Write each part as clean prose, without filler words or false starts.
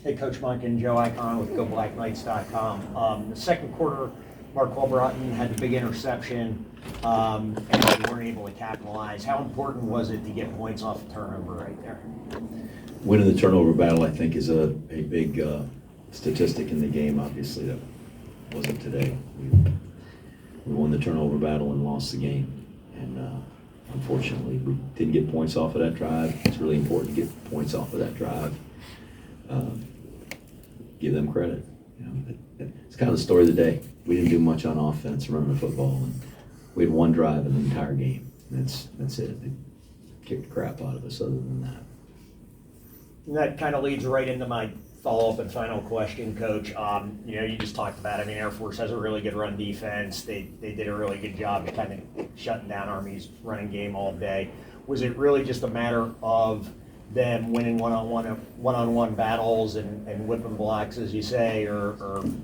Hey, Coach Monken, Joe Icon with GoBlackKnights.com. The second quarter, Mark Broughton had the big interception, and they weren't able to capitalize. How important was it to get points off the turnover right there? Winning the turnover battle, I think, is a big statistic in the game. Obviously, that wasn't today. We won the turnover battle and lost the game. And unfortunately, we didn't get points off of that drive. It's really important to get points off of that drive. Give them credit. You know, it's kind of the story of the day. We didn't do much on offense running the football, and we had one drive in the entire game. That's it. They kicked the crap out of us other than that. And that kind of leads right into my follow-up and final question, Coach. You just talked about, Air Force has a really good run defense. They did a really good job of kind of shutting down Army's running game all day. Was it really just a matter of them winning one-on-one battles and whipping blocks, as you say, or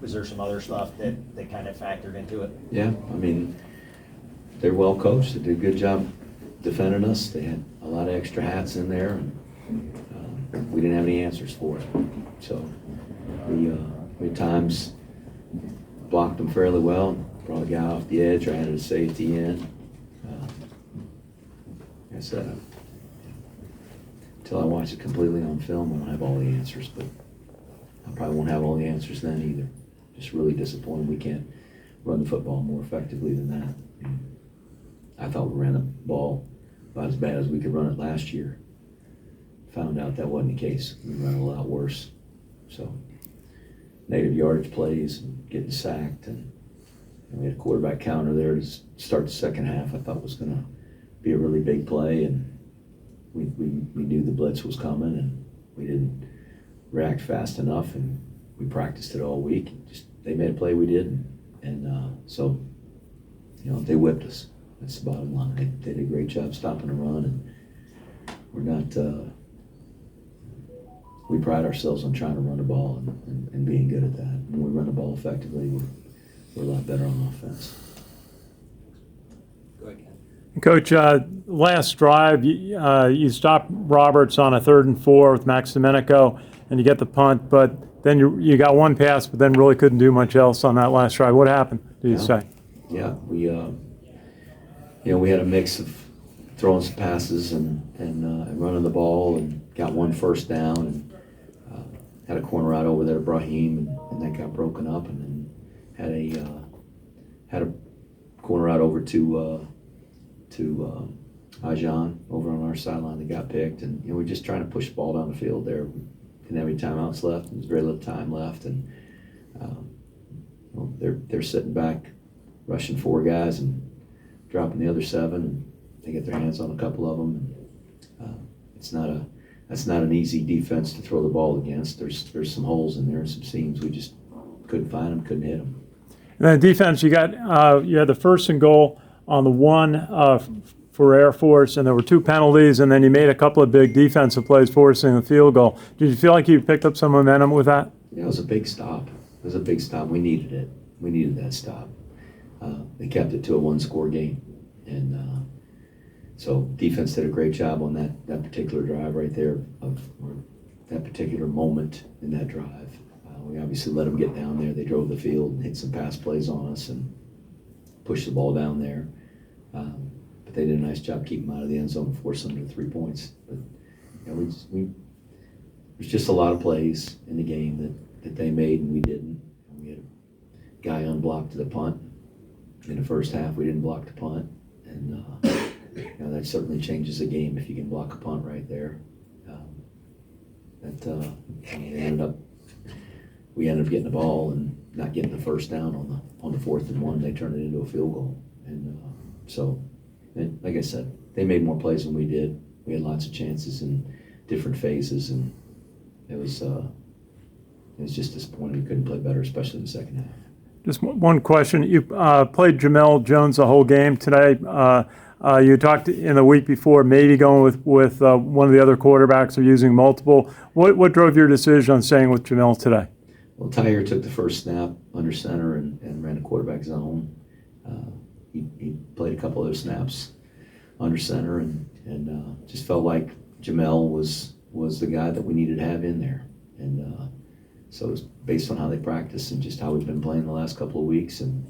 was there some other stuff that kind of factored into it? Yeah, they're well coached. They did a good job defending us. They had a lot of extra hats in there, and we didn't have any answers for it. So we at times blocked them fairly well, brought a guy off the edge, or added a safety in. Like I said, until I watch it completely on film, I won't have all the answers, but I probably won't have all the answers then either. Just really disappointed we can't run the football more effectively than that. I thought we ran the ball about as bad as we could run it last year. Found out that wasn't the case. We ran a lot worse. So negative yardage plays and getting sacked, and we had a quarterback counter there to start the second half. I thought was going to be a really big play, and we knew the blitz was coming, and we didn't react fast enough, and we practiced it all week. They made a play, we didn't, and so they whipped us. That's the bottom line. They did a great job stopping the run, and we're not. We pride ourselves on trying to run the ball and being good at that. When we run the ball effectively, we're a lot better on offense. Go ahead, Ken. Coach, last drive, you stopped Roberts on a 3rd and 4 with Max Domenico, and you get the punt, but then you got one pass, but then really couldn't do much else on that last drive. What happened, do you say? Yeah, we had a mix of throwing some passes and running the ball, and got one first down, and had a corner out over there to Brahim, and that got broken up, and then had a corner out over to Ajan over on our sideline that got picked, and we're just trying to push the ball down the field there. We didn't have any timeouts left. There's very little time left, and they're sitting back, rushing 4 guys and dropping the other 7, and they get their hands on a couple of them. And, that's not an easy defense to throw the ball against. There's some holes in there and some seams. We just couldn't find them, couldn't hit them. And then defense, you had the 1st and goal on the 1 for Air Force, and there were 2 penalties, and then you made a couple of big defensive plays forcing the field goal. Did you feel like you picked up some momentum with that? Yeah, it was a big stop. It was a big stop. We needed it. We needed that stop. They kept it to a 1-score game, and so defense did a great job on that particular drive right there, or that particular moment in that drive. We obviously let them get down there. They drove the field and hit some pass plays on us and pushed the ball down there. But they did a nice job keeping them out of the end zone and forcing them to 3 points. But there's just a lot of plays in the game that they made and we didn't. We had a guy unblocked to the punt in the first half. We didn't block the punt, and that certainly changes the game if you can block a punt right there. We ended up getting the ball and not getting the first down on the 4th and 1. They turned it into a field goal, and like I said, they made more plays than we did. We had lots of chances in different phases, and it was just disappointing. We couldn't play better, especially in the second half. Just one question. You played Jamel Jones the whole game today. You talked in the week before maybe going with one of the other quarterbacks or using multiple. What drove your decision on staying with Jamel today? Well, Tyre took the first snap under center and ran a quarterback zone. He played a couple other snaps under center and just felt like Jamel was the guy that we needed to have in there. And So it's based on how they practice and just how we've been playing the last couple of weeks. And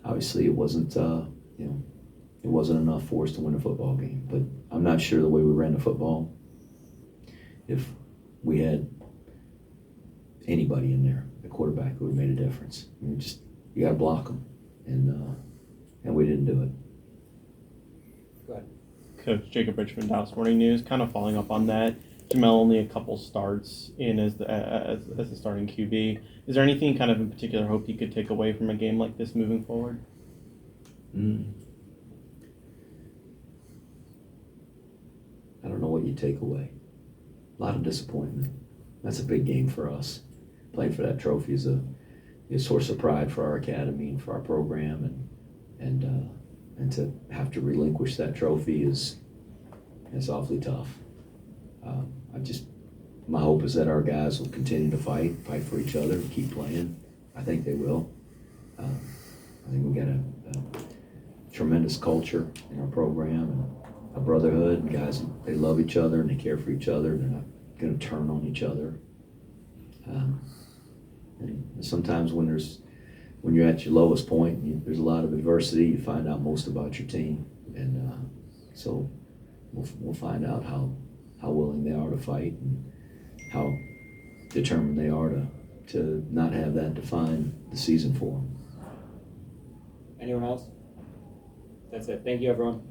obviously it wasn't, it wasn't enough for us to win a football game. But I'm not sure the way we ran the football, if we had anybody in there, the quarterback, it would have made a difference. You got to block them. And we didn't do it. Go ahead. Coach Jacob Richmond, Dallas Morning News. Kind of following up on that, Jamel only a couple starts in as the starting QB. Is there anything kind of in particular hope you could take away from a game like this moving forward? I don't know what you take away. A lot of disappointment. That's a big game for us. Playing for that trophy is a source of pride for our academy and for our program, and to have to relinquish that trophy is awfully tough. My hope is that our guys will continue to fight for each other, and keep playing. I think they will. I think we got a tremendous culture in our program and a brotherhood, and guys, they love each other and they care for each other. They're not going to turn on each other. And sometimes when you're at your lowest point, there's a lot of adversity. You find out most about your team, and so we'll find out how willing they are to fight and how determined they are to not have that define the season for them. Anyone else? That's it. Thank you, everyone.